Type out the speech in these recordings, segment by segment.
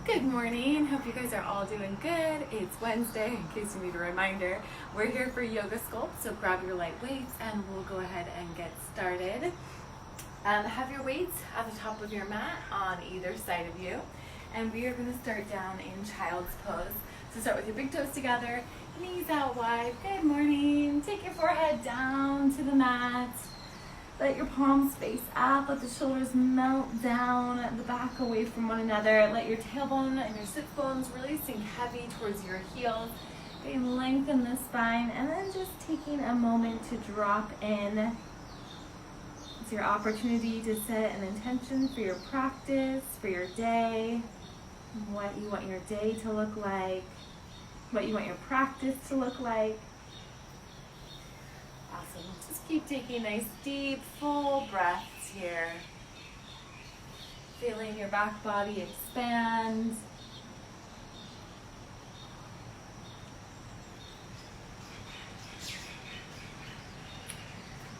Good morning. Hope you guys are all doing good. It's Wednesday, in case you need a reminder. We're here for Yoga Sculpt, so grab your light weights and we'll go ahead and get started. Have your weights at the top of your mat on either side of you. And we are going to start down in child's pose. So start with your big toes together, knees out wide. Good morning. Take your forehead down to the mat. Let your palms face up, let the shoulders melt down, the back away from one another. Let your tailbone and your sit bones really sink heavy towards your heels. Lengthen the spine, and then just taking a moment to drop in. It's your opportunity to set an intention for your practice, for your day, what you want your day to look like, what you want your practice to look like. Awesome. Just keep taking nice, deep, full breaths here. Feeling your back body expand.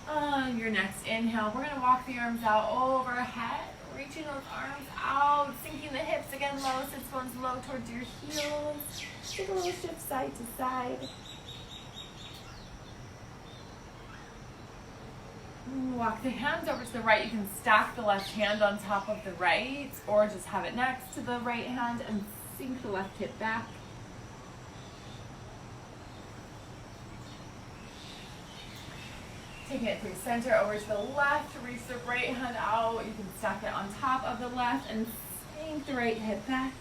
On your next inhale, we're going to walk the arms out overhead, reaching those arms out, sinking the hips again low, sits bones low towards your heels. Take a little shift side to side. Walk the hands over to the right. You can stack the left hand on top of the right, or just have it next to the right hand and sink the left hip back. Taking it through center over to the left, reach the right hand out. You can stack it on top of the left and sink the right hip back.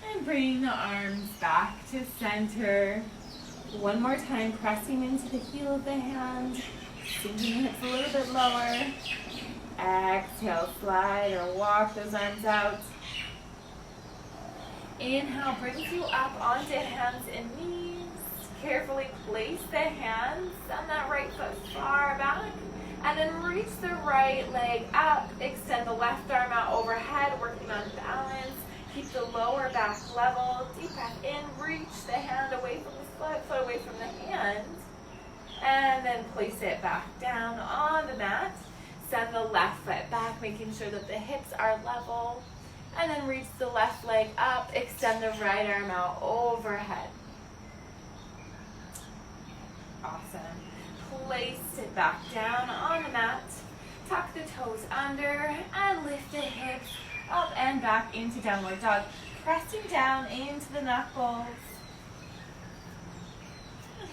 And bring the arms back to center. One more time, pressing into the heel of the hand, sinking the hips a little bit lower. Exhale, slide or walk those arms out. Inhale brings you up onto hands and knees. Carefully place the hands on that right foot far back. And then reach the right leg up. Extend the left arm out overhead, working on balance. Keep the lower back level. Deep breath in. Reach the hand away from the foot away from the hand. And then place it back down on the mat. Send the left foot back, making sure that the hips are level. And then reach the left leg up. Extend the right arm out overhead. Awesome. Place it back down on the mat. Tuck the toes under and lift the hips up and back into downward dog. Pressing down into the knuckles.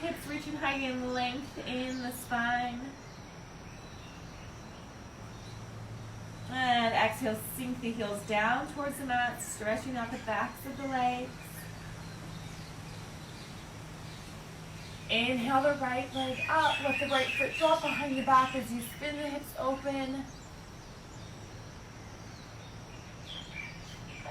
Hips reaching high in length in the spine. And exhale, sink the heels down towards the mat, stretching out the backs of the legs. Inhale the right leg up, let the right foot drop behind your back as you spin the hips open.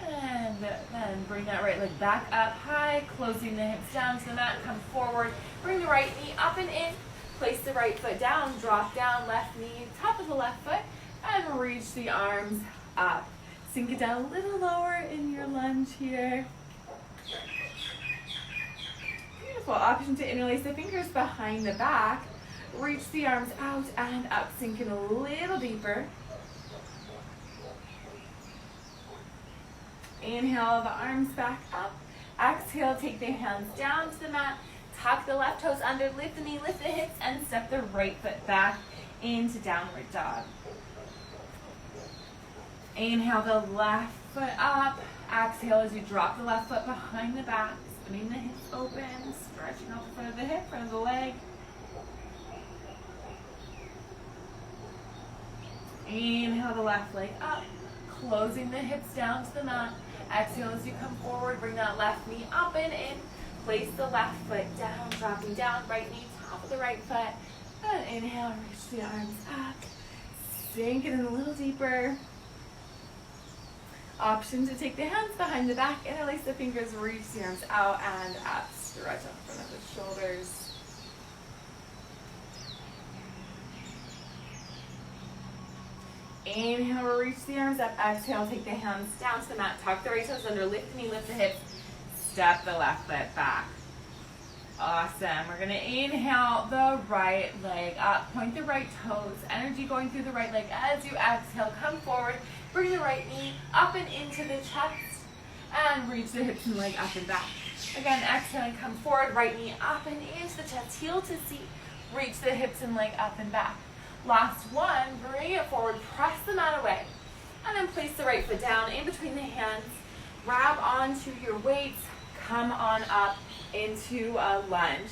And then bring that right leg back up high, closing the hips down to the mat, come forward. Bring the right knee up and in, place the right foot down, drop down, left knee, top of the left foot, and reach the arms up. Sink it down a little lower in your lunge here. Beautiful. Option to interlace the fingers behind the back. Reach the arms out and up, sinking a little deeper. Inhale the arms back up. Exhale, take the hands down to the mat. Tuck the left toes under, lift the knee, lift the hips, and step the right foot back into downward dog. Inhale the left foot up. Exhale as you drop the left foot behind the back, spinning the hips open, stretching out the front of the hip, front of the leg. Inhale the left leg up, closing the hips down to the mat. Exhale as you come forward, bring that left knee up and in. Place the left foot down, dropping down, right knee, top of the right foot. And inhale, reach the arms up. Sink it in a little deeper. Option to take the hands behind the back, interlace the fingers, reach the arms out and up. Stretch out the front of the shoulders. Inhale, reach the arms up. Exhale, take the hands down to the mat. Tuck the right toes under, lift the knee, lift the hips. Step the left foot back. Awesome. We're gonna inhale the right leg up, point the right toes, energy going through the right leg. As you exhale, come forward, bring the right knee up and into the chest, and reach the hips and leg up and back. Again, exhaling, come forward, right knee up and into the chest, heel to seat, reach the hips and leg up and back. Last one, bring it forward, press the mat away, and then place the right foot down in between the hands, grab onto your weights, come on up into a lunge.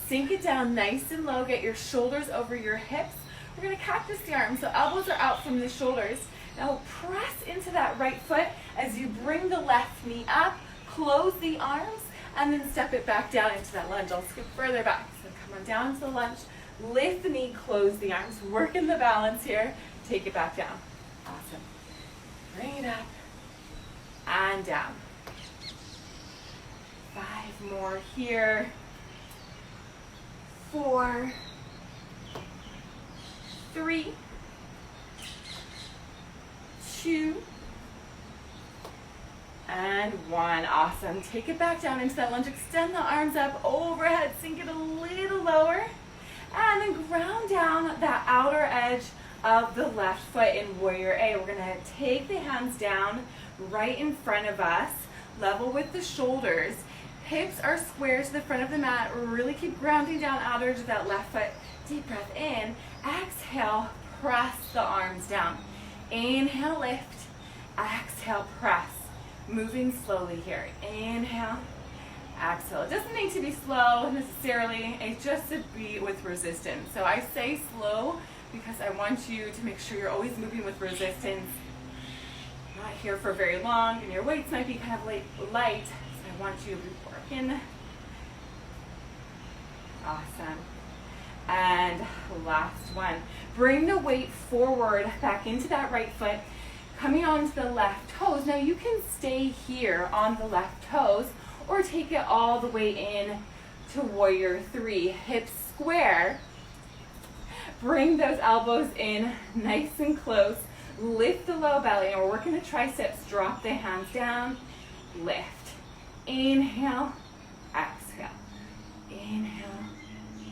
Sink it down nice and low, get your shoulders over your hips. We're gonna cactus the arms, so elbows are out from the shoulders. Now press into that right foot as you bring the left knee up, close the arms, and then step it back down into that lunge. I'll scoot further back. So come on down to the lunge, lift the knee, close the arms, work in the balance here, take it back down. Awesome. Bring it up and down. 5 more here. 4, 3, 2, and 1. Awesome. Take it back down into that lunge. Extend the arms up overhead. Sink it a little lower. And then ground down that outer edge of the left foot in Warrior A. We're going to take the hands down right in front of us, level with the shoulders. Hips are square to the front of the mat. Really keep grounding down outer edge of that left foot. Deep breath in. Exhale, press the arms down. Inhale, lift. Exhale, press. Moving slowly here. Inhale, exhale. It doesn't need to be slow necessarily. It's just to be with resistance. So I say slow because I want you to make sure you're always moving with resistance. Not here for very long, and your weights might be kind of light. So I want you to be working. Awesome. And last one. Bring the weight forward back into that right foot, coming onto the left toes. Now you can stay here on the left toes or take it all the way in to Warrior 3. Hips square. Bring those elbows in nice and close. Lift the low belly, and we're working the triceps. Drop the hands down. Lift. Inhale, exhale. Inhale,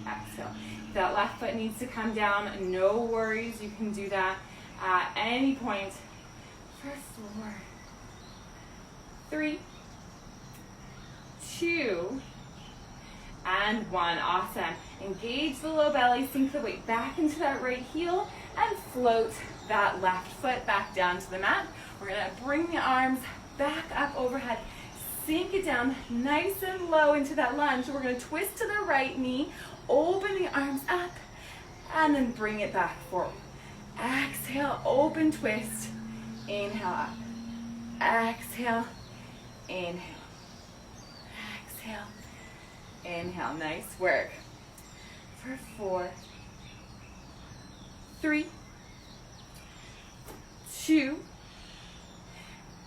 exhale. If that left foot needs to come down, no worries. You can do that at any point. For 4, 3, 2, and 1. Awesome. Engage the low belly, sink the weight back into that right heel, and float that left foot back down to the mat. We're going to bring the arms back up overhead, sink it down nice and low into that lunge. We're going to twist to the right knee, open the arms up, and then bring it back forward. Exhale, open twist. Inhale up. Exhale. Inhale. Exhale. Inhale. Nice work. For 4, 3, 2,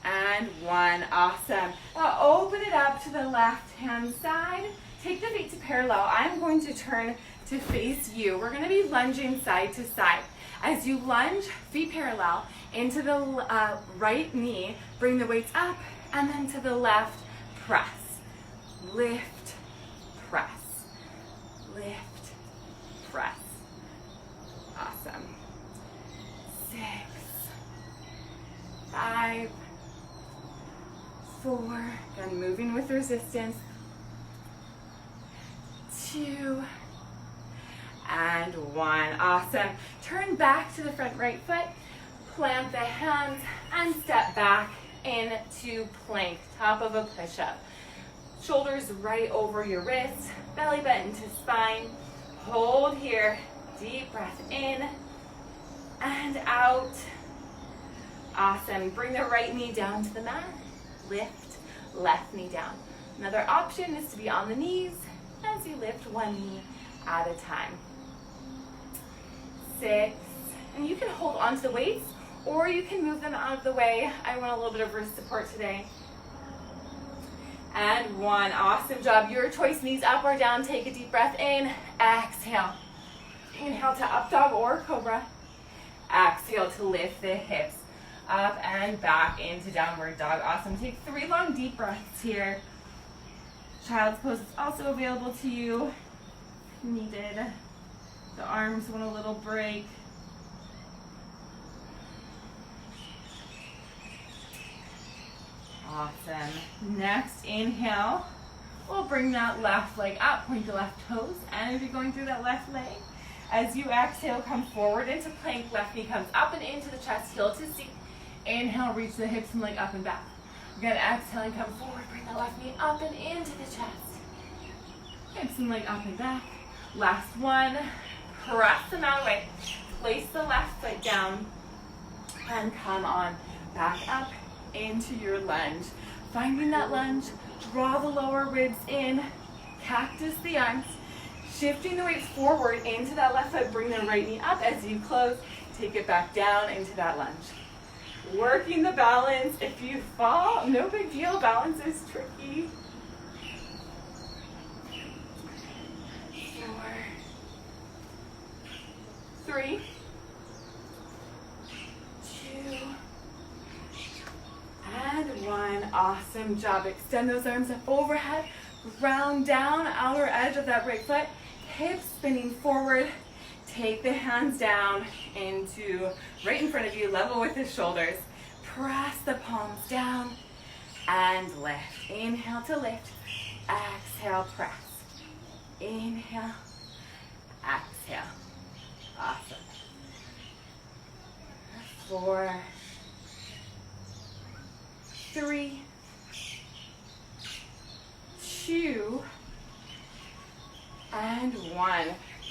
and 1. Awesome. Now open it up to the left hand side. Take the feet to parallel. I'm going to turn to face you. We're going to be lunging side to side. As you lunge, feet parallel, into the right knee, bring the weights up, and then to the left, press. Lift, press. Lift, press. Awesome. 6, 5, 4, again moving with resistance. 2, and 1. Awesome. Turn back to the front right foot, plant the hands, and step back into plank, top of a push-up. Shoulders right over your wrists, belly button to spine. Hold here. Deep breath in and out. Awesome. Bring the right knee down to the mat. Lift, left knee down. Another option is to be on the knees as you lift one knee at a time. 6, and you can hold on to the weights or you can move them out of the way. I want a little bit of wrist support today. And 1, awesome job. Your choice, knees up or down. Take a deep breath in, exhale. Inhale to up dog or cobra. Exhale to lift the hips up and back into downward dog. Awesome. Take 3 long deep breaths here. Child's pose is also available to you if needed. The arms want a little break. Awesome. Next, inhale. We'll bring that left leg up, point the left toes, and as you're going through that left leg, as you exhale, come forward into plank, left knee comes up and into the chest, heel to seat. Inhale, reach the hips and leg up and back. Again, exhale and come forward, bring the left knee up and into the chest. Hips and leg up and back. Last one, press them out away. Place the left foot down and come on back up into your lunge. Finding that lunge, draw the lower ribs in, cactus the arms, shifting the weight forward into that left foot, bring the right knee up as you close, take it back down into that lunge. Working the balance. If you fall, no big deal, balance is tricky. 4, 3, 2, and 1. Awesome job. Extend those arms up overhead. Round down, outer edge of that right foot. Hips spinning forward. Take the hands down into right in front of you, level with the shoulders. Press the palms down and lift. Inhale to lift. Exhale, press. Inhale, exhale. Awesome. 4, 3, 2, and 1.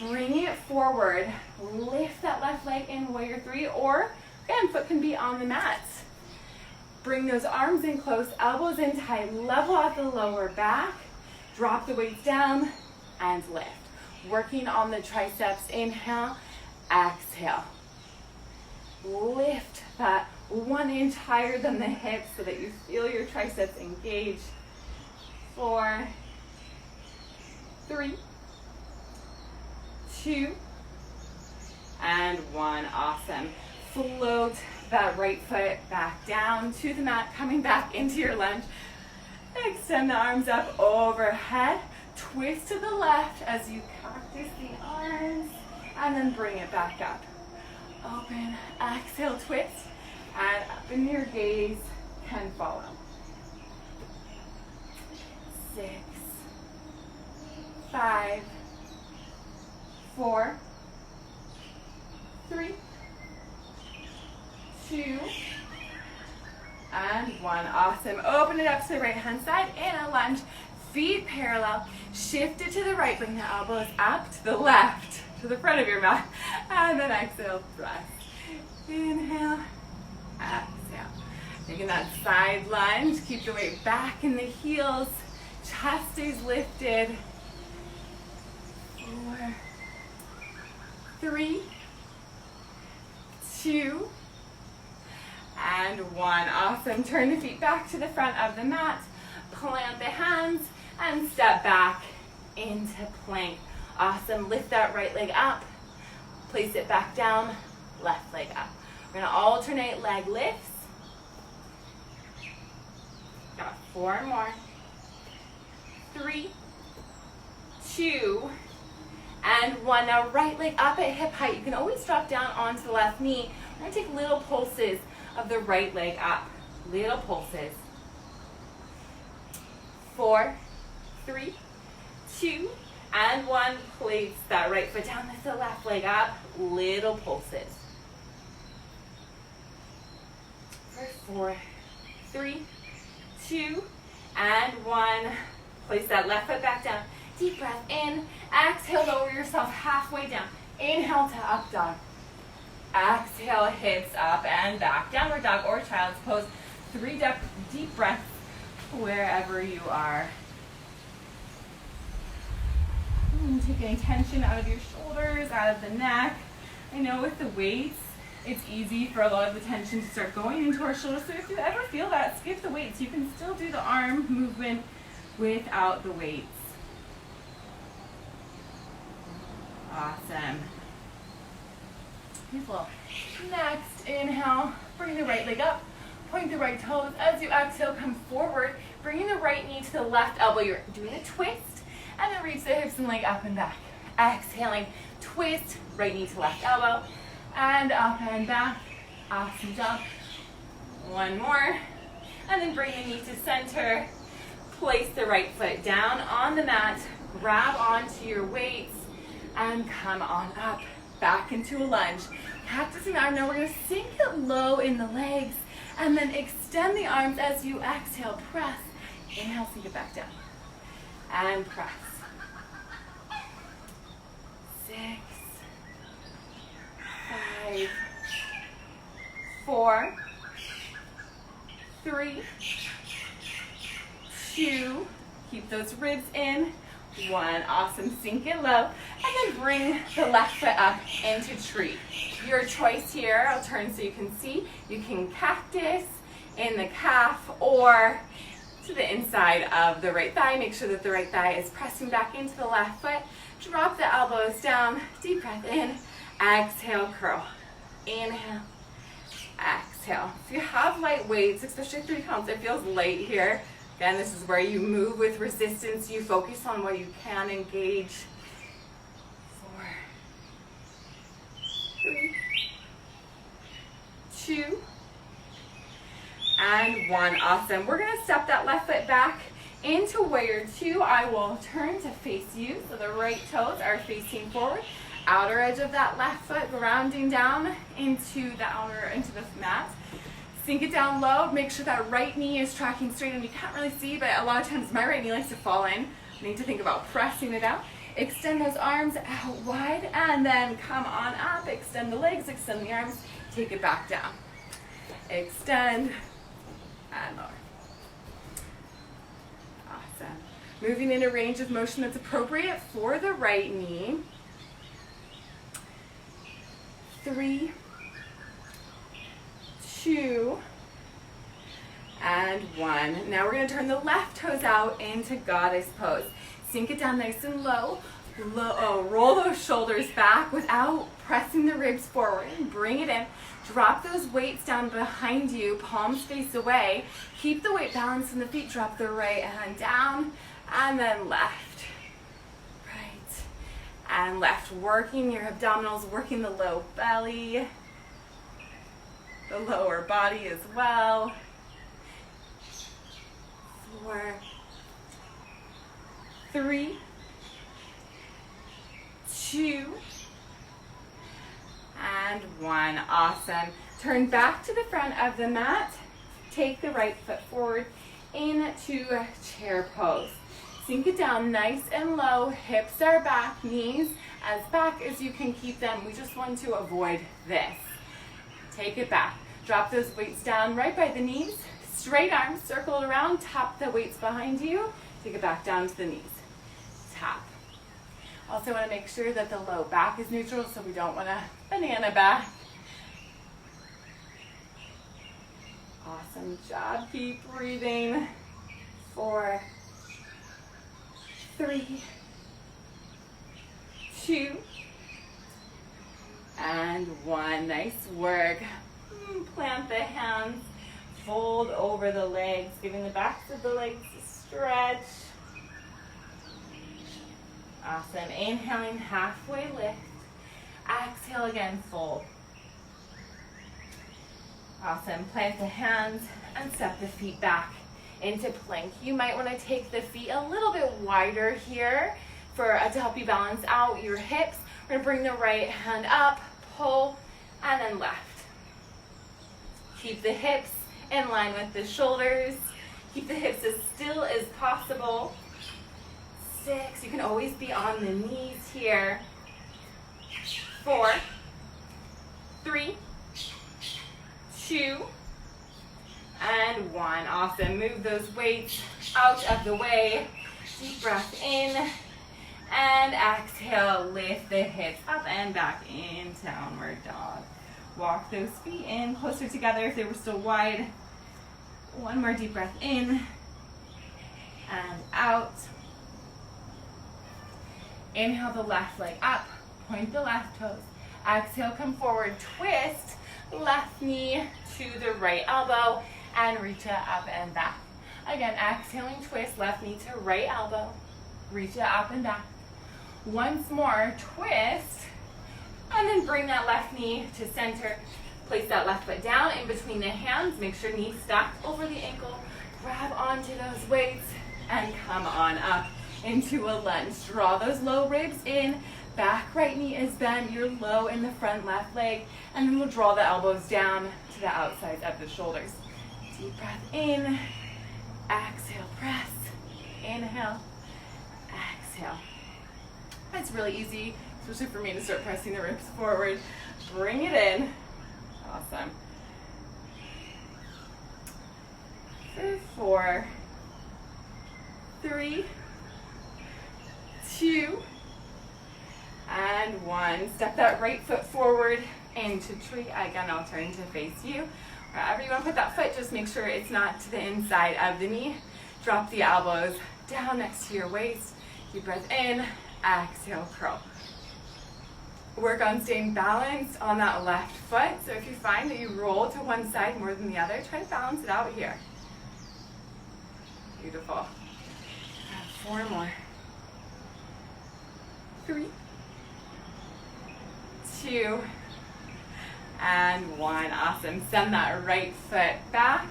Bring it forward. Lift that left leg in warrior 3, or again, foot can be on the mat. Bring those arms in close, elbows in tight, level out the lower back. Drop the weights down and lift. Working on the triceps. Inhale, exhale. Lift that 1 inch higher than the hips so that you feel your triceps engage. 4, 3, 2, and 1. Awesome. Float that right foot back down to the mat, coming back into your lunge. Extend the arms up overhead. Twist to the left as you cactus the arms, and then bring it back up. Open, exhale, twist, and up in your gaze can follow. 6, 5, 4, 3, 2, and 1. Awesome. Open it up to the right hand side in a lunge. Feet parallel. Shift it to the right. Bring the elbows up to the left, to the front of your mat. And then exhale, press. Inhale, exhale. Taking that side lunge. Keep the weight back in the heels. Chest stays lifted. 4, 3, 2, and 1. Awesome. Turn the feet back to the front of the mat. Plant the hands and step back into plank. Awesome. Lift that right leg up. Place it back down. Left leg up. We're going to alternate leg lifts. Got 4 more. 3, 2, and 1. Now right leg up at hip height. You can always drop down onto the left knee. We're going to take little pulses of the right leg up. Little pulses. 4, 3, 2, and 1. Place that right foot down. Lift the left leg up. Little pulses. 4, 3, 2, and 1. Place that left foot back down. Deep breath in. Exhale, lower yourself halfway down. Inhale to up dog. Exhale, hips up and back. Downward dog or child's pose. 3 deep breaths wherever you are. Taking tension out of your shoulders, out of the neck. I know with the weights, it's easy for a lot of the tension to start going into our shoulders. So if you ever feel that, skip the weights. You can still do the arm movement without the weights. Awesome. Beautiful. Next, inhale, bring the right leg up, Point the right toes. As you exhale, come forward, bringing the right knee to the left elbow. You're doing a twist, and then reach the hips and leg up and back. Exhaling, twist, right knee to left elbow, and up and back. Awesome job. One more, and then bring the knee to center. Place the right foot down on the mat, grab onto your weights, and come on up, back into a lunge. Cactus arm. Now we're going to sink it low in the legs, and then extend the arms as you exhale. Press. Inhale, sink it back down. And press. 6, 5, 4, 3, 2, keep those ribs in. 1, awesome, sink it low, and then bring the left foot up into tree. Your choice here, I'll turn so you can see. You can cactus in the calf or to the inside of the right thigh. Make sure that the right thigh is pressing back into the left foot. Drop the elbows down, deep breath in, exhale, curl. Inhale, exhale. If you have light weights, especially 3 counts, it feels light here. Again, this is where you move with resistance. You focus on what you can engage. 4, 3, 2, and 1. Awesome. We're going to step that left foot back into warrior 2. I will turn to face you. So the right toes are facing forward. Outer edge of that left foot grounding down into the mat. Sink it down low. Make sure that right knee is tracking straight, and you can't really see, but a lot of times my right knee likes to fall in. I need to think about pressing it out. Extend those arms out wide, and then come on up. Extend the legs, extend the arms. Take it back down. Extend and lower. Awesome. Moving in a range of motion that's appropriate for the right knee. 3, 2, and 1. Now we're going to turn the left toes out into goddess pose. Sink it down nice and low. Roll those shoulders back without pressing the ribs forward. Bring it in. Drop those weights down behind you, palms face away. Keep the weight balanced in the feet. Drop the right hand down, and then left. Right. And left. Working your abdominals, working the low belly. The lower body as well. 4, 3, 2, and 1. Awesome. Turn back to the front of the mat. Take the right foot forward into chair pose. Sink it down nice and low. Hips are back, knees as back as you can keep them. We just want to avoid this. Take it back. Drop those weights down right by the knees. Straight arms, circle it around. Tap the weights behind you. Take it back down to the knees. Tap. Also want to make sure that the low back is neutral, so we don't want a banana back. Awesome job. Keep breathing. 4, 3, 2, and 1. Nice work. Plant the hands, fold over the legs, giving the backs of the legs a stretch. Awesome. Inhaling, halfway lift. Exhale again, fold. Awesome. Plant the hands and step the feet back into plank. You might want to take the feet a little bit wider here to help you balance out your hips. We're going to bring the right hand up, pull, and then left. Keep the hips in line with the shoulders. Keep the hips as still as possible. 6, you can always be on the knees here. 4, 3, 2, and 1. Awesome. Move those weights out of the way. Deep breath in. And exhale, lift the hips up and back in downward dog. Walk those feet in closer together if they were still wide. One more deep breath in and out. Inhale the left leg up, point the left toes. Exhale, come forward, twist, left knee to the right elbow, and reach it up and back. Again, exhaling, twist, left knee to right elbow, reach it up and back. Once more, twist, and then bring that left knee to center. Place that left foot down in between the hands. Make sure knee stacked over the ankle. Grab onto those weights and come on up into a lunge. Draw those low ribs in. Back right knee is bent. You're low in the front left leg. And then we'll draw the elbows down to the outsides of the shoulders. Deep breath in. Exhale, press. Inhale. Exhale. It's really easy, especially for me, to start pressing the ribs forward. Bring it in. Awesome. For 4, 3, 2, and 1. Step that right foot forward into tree. Again, I'll turn to face you. Wherever you want to put that foot, just make sure it's not to the inside of the knee. Drop the elbows down next to your waist. Deep breath in. Exhale, curl. Work on staying balanced on that left foot. So if you find that you roll to one side more than the other, try to balance it out here. Beautiful. 4 more. 3, 2, and 1. Awesome. Send that right foot back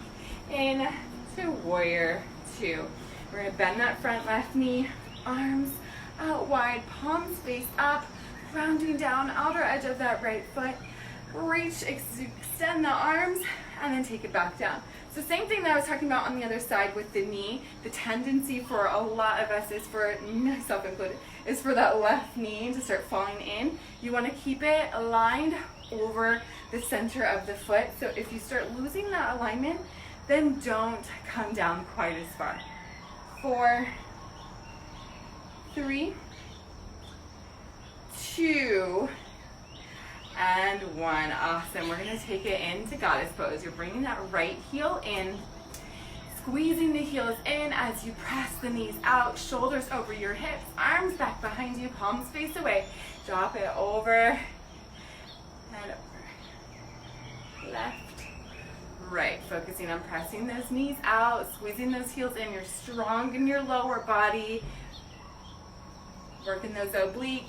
in to warrior 2. We're going to bend that front left knee, arms out wide, palms face up, rounding down outer edge of that right foot. Reach, extend the arms, and then take it back down. So same thing that I was talking about on the other side with the knee. The tendency for a lot of us is for, myself included, is for that left knee to start falling in. You want to keep it aligned over the center of the foot. So if you start losing that alignment, then don't come down quite as far. 4, 3, 2, and 1. Awesome. We're going to take it into goddess pose. You're bringing that right heel in, squeezing the heels in as you press the knees out, shoulders over your hips, arms back behind you, palms face away. Drop it over and over. Left, right. Focusing on pressing those knees out, squeezing those heels in. You're strong in your lower body. Working those obliques.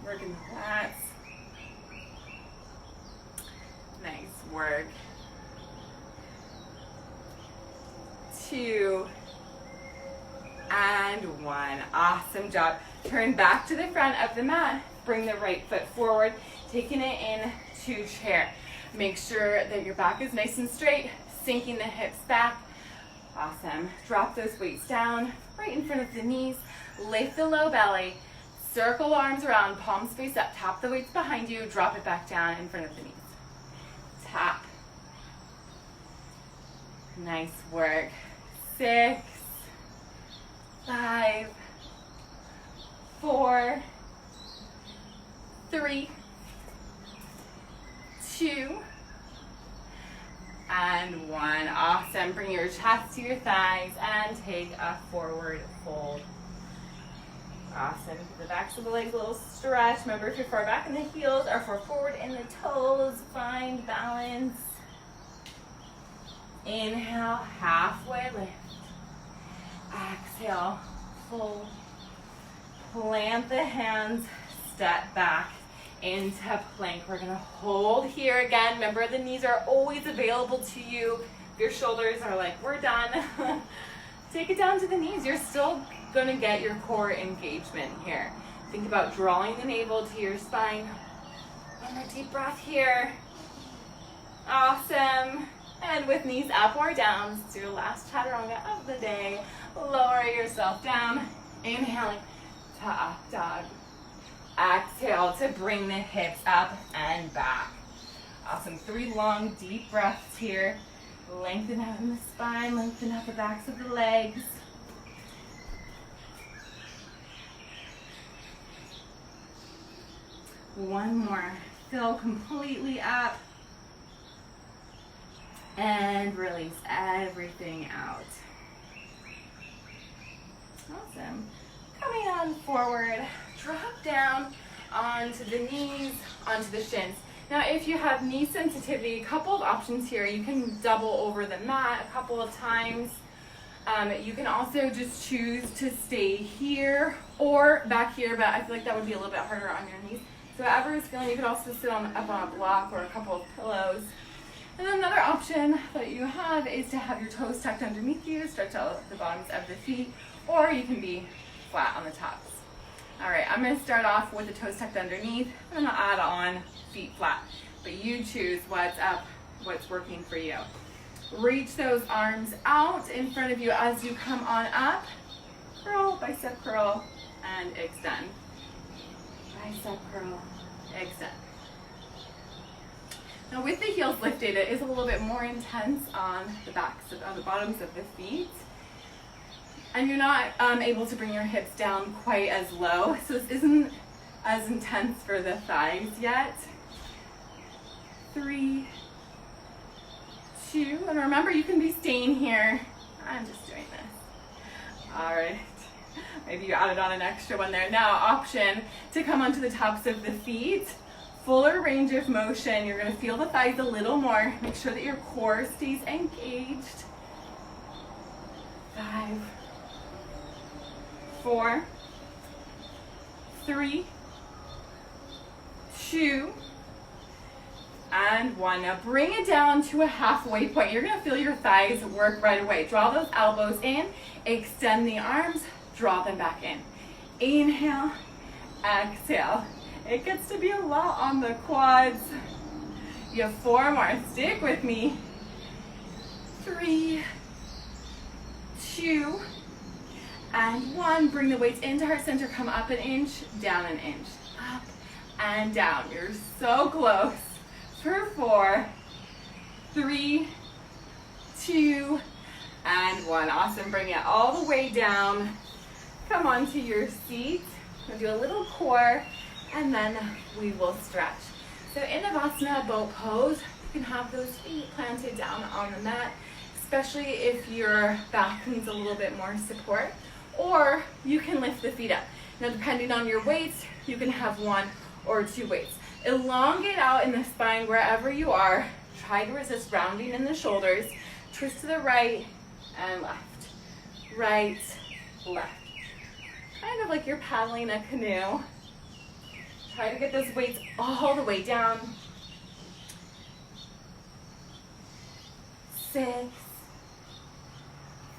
Working the lats. Nice work. 2, and 1. Awesome job. Turn back to the front of the mat. Bring the right foot forward, taking it in to chair. Make sure that your back is nice and straight, sinking the hips back. Awesome. Drop those weights down right in front of the knees. Lift the low belly. Circle arms around, palms face up. Tap the weights behind you. Drop it back down in front of the knees. Tap. Nice work. 6, 5, 4, 3, 2, and 1. Awesome. Bring your chest to your thighs and take a forward fold. Awesome. Give the backs of the legs a little stretch. Remember, if you're far back in the heels or far forward in the toes, find balance. Inhale, halfway lift. Exhale, fold. Plant the hands, step back into plank. We're going to hold here again. Remember, the knees are always available to you. If your shoulders are like, we're done, take it down to the knees. You're still going to get your core engagement here. Think about drawing the navel to your spine. And a deep breath here. Awesome. And with knees up or down, it's your last chaturanga of the day. Lower yourself down. Inhaling to up dog. Exhale to bring the hips up and back. Awesome. 3 long, deep breaths here. Lengthen out in the spine, lengthen out the backs of the legs. One more. Fill completely up. And release everything out. Awesome. Coming on forward, drop down onto the knees, onto the shins. Now, if you have knee sensitivity, a couple of options here. You can double over the mat a couple of times. You can also just choose to stay here or back here, but I feel like that would be a little bit harder on your knees. So whatever is feeling, you could also sit up on a block or a couple of pillows. And then another option that you have is to have your toes tucked underneath you, stretch out the bottoms of the feet, or you can be flat on the tops. All right, I'm gonna start off with the toes tucked underneath, and I'll add on feet flat. But you choose what's up, what's working for you. Reach those arms out in front of you as you come on up. Curl, bicep curl, and extend. Bicep curl, extend. Now with the heels lifted, it is a little bit more intense on the backs, on the bottoms of the feet. And you're not able to bring your hips down quite as low. So this isn't as intense for the thighs yet. 3, 2, and remember you can be staying here. I'm just doing this. All right. Maybe you added on an extra one there. Now, option to come onto the tops of the feet. Fuller range of motion. You're going to feel the thighs a little more. Make sure that your core stays engaged. 5, 4, 3, 2, and 1. Now bring it down to a halfway point. You're going to feel your thighs work right away. Draw those elbows in, extend the arms, draw them back in. Inhale, exhale. It gets to be a lot on the quads. You have 4 more. Stick with me. 3, 2, and 1. Bring the weights into heart center. Come up an inch, down an inch. Up and down. You're so close. For 4, 3, 2, and 1. Awesome. Bring it all the way down. Come onto your seat. We'll do a little core, and then we will stretch. So in Navasana boat pose, you can have those feet planted down on the mat, especially if your back needs a little bit more support, or you can lift the feet up. Now, depending on your weights, you can have 1 or 2 weights. Elongate out in the spine wherever you are. Try to resist rounding in the shoulders. Twist to the right and left. Right, left. Kind of like you're paddling a canoe. Try to get those weights all the way down. 6,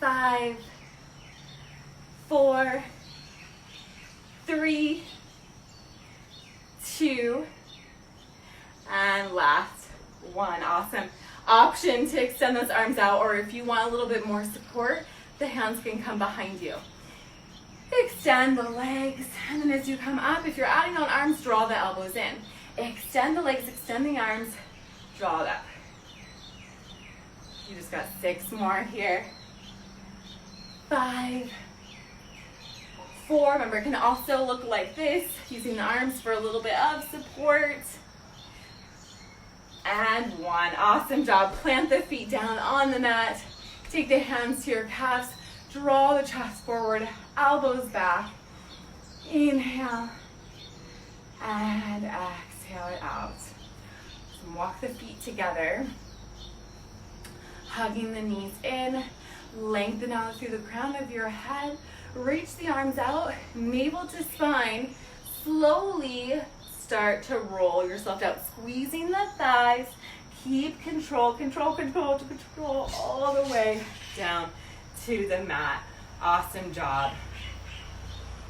5, 4, 3, 2, and last 1. Awesome. Option to extend those arms out, or if you want a little bit more support, the hands can come behind you. Extend the legs, and then as you come up, if you're adding on arms, draw the elbows in. Extend the legs, extend the arms, draw it up. You just got 6 more here. 5, 4, remember it can also look like this, using the arms for a little bit of support. And 1, awesome job. Plant the feet down on the mat. Take the hands to your calves. Draw the chest forward, elbows back. Inhale and exhale it out. And walk the feet together. Hugging the knees in. Lengthen out through the crown of your head. Reach the arms out, navel to spine. Slowly start to roll yourself out, squeezing the thighs. Keep control, control, control, control all the way down to the mat. Awesome job.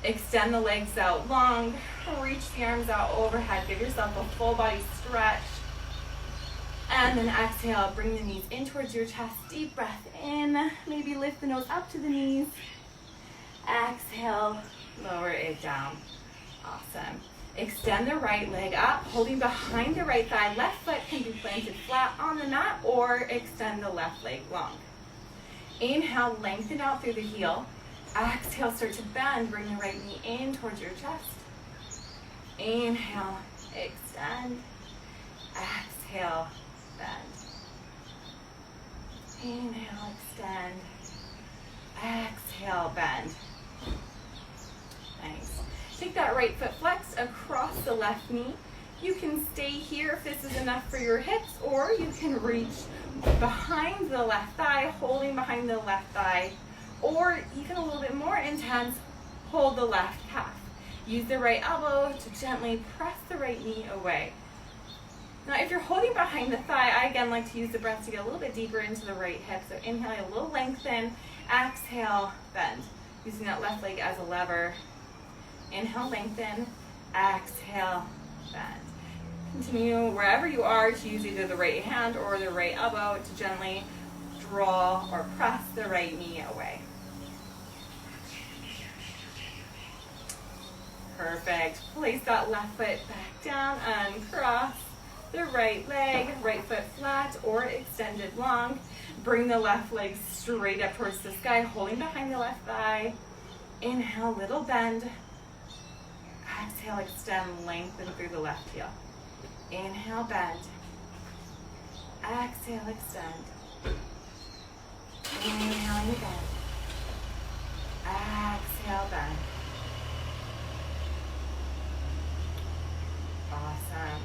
Extend the legs out long. Reach the arms out overhead. Give yourself a full body stretch. And then exhale, bring the knees in towards your chest. Deep breath in. Maybe lift the nose up to the knees. Exhale, lower it down. Awesome. Extend the right leg up, holding behind the right thigh. Left foot can be planted flat on the mat, or extend the left leg long. Inhale, lengthen out through the heel. Exhale, start to bend. Bring the right knee in towards your chest. Inhale, extend. Exhale, bend. Inhale, extend. Exhale, bend. Nice. Take that right foot flex across the left knee. You can stay here if this is enough for your hips, or you can reach behind the left thigh, holding behind the left thigh, or even a little bit more intense, hold the left calf. Use the right elbow to gently press the right knee away. Now, if you're holding behind the thigh, I again like to use the breath to get a little bit deeper into the right hip. So inhale, a little lengthen, exhale, bend. Using that left leg as a lever. Inhale, lengthen, exhale, bend. Continue wherever you are to use either the right hand or the right elbow to gently draw or press the right knee away. Perfect. Place that left foot back down and cross the right leg, right foot flat or extended long. Bring the left leg straight up towards the sky, holding behind the left thigh. Inhale, little bend. Exhale, extend, lengthen through the left heel. Inhale, bend. Exhale, extend. Inhaling again. Exhale, bend. Awesome.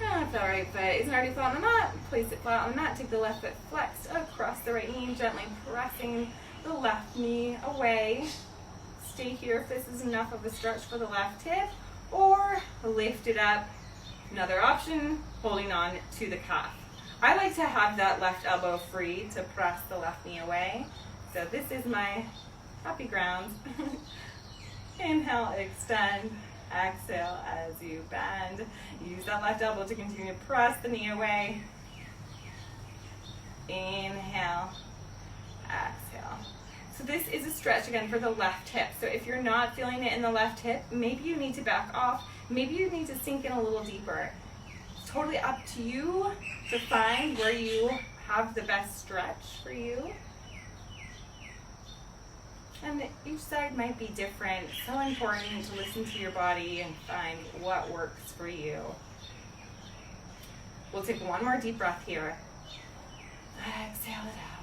Now, if the right foot isn't already flat on the mat, place it flat on the mat. Take the left foot flexed across the right knee, gently pressing the left knee away. Stay here if this is enough of a stretch for the left hip, or lift it up. Another option, holding on to the calf. I like to have that left elbow free to press the left knee away. So this is my happy ground. Inhale, extend, exhale as you bend. Use that left elbow to continue to press the knee away. Inhale, exhale. So this is a stretch again for the left hip. So if you're not feeling it in the left hip, maybe you need to back off. Maybe you need to sink in a little deeper. It's totally up to you to find where you have the best stretch for you. And each side might be different. So important to listen to your body and find what works for you. We'll take one more deep breath here. Exhale it out.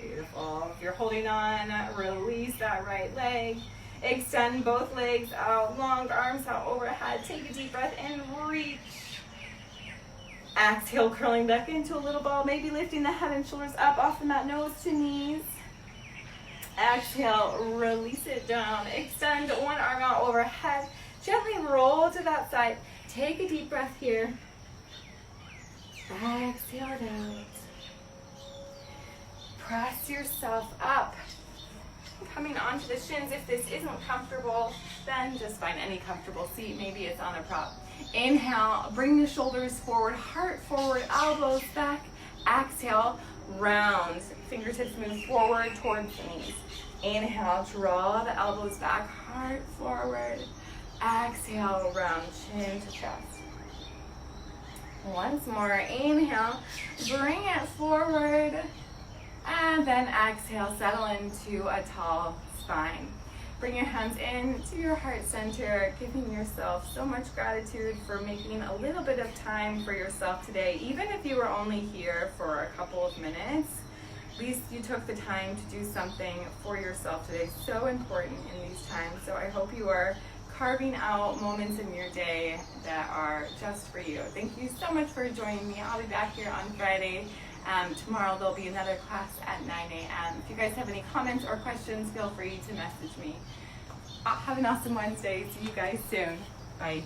Beautiful. If you're holding on, release that right leg. Extend both legs out, long arms out overhead. Take a deep breath and reach. Exhale, curling back into a little ball. Maybe lifting the head and shoulders up off the mat, nose to knees. Exhale, release it down. Extend one arm out overhead. Gently roll to that side. Take a deep breath here. Exhale it out. Press yourself up. Coming onto the shins. If this isn't comfortable, then just find any comfortable seat. Maybe it's on a prop. Inhale, bring the shoulders forward, heart forward, elbows back. Exhale, round. Fingertips move forward towards the knees. Inhale, draw the elbows back, heart forward. Exhale, round, chin to chest. Once more, inhale, bring it forward. And then exhale, settle into a tall spine. Bring your hands in to your heart center, giving yourself so much gratitude for making a little bit of time for yourself today. Even if you were only here for a couple of minutes, at least you took the time to do something for yourself today. So important in these times. So I hope you are carving out moments in your day that are just for you. Thank you so much for joining me. I'll be back here on Friday. Tomorrow there'll be another class at 9 a.m. If you guys have any comments or questions, feel free to message me. Have an awesome Wednesday. See you guys soon. Bye.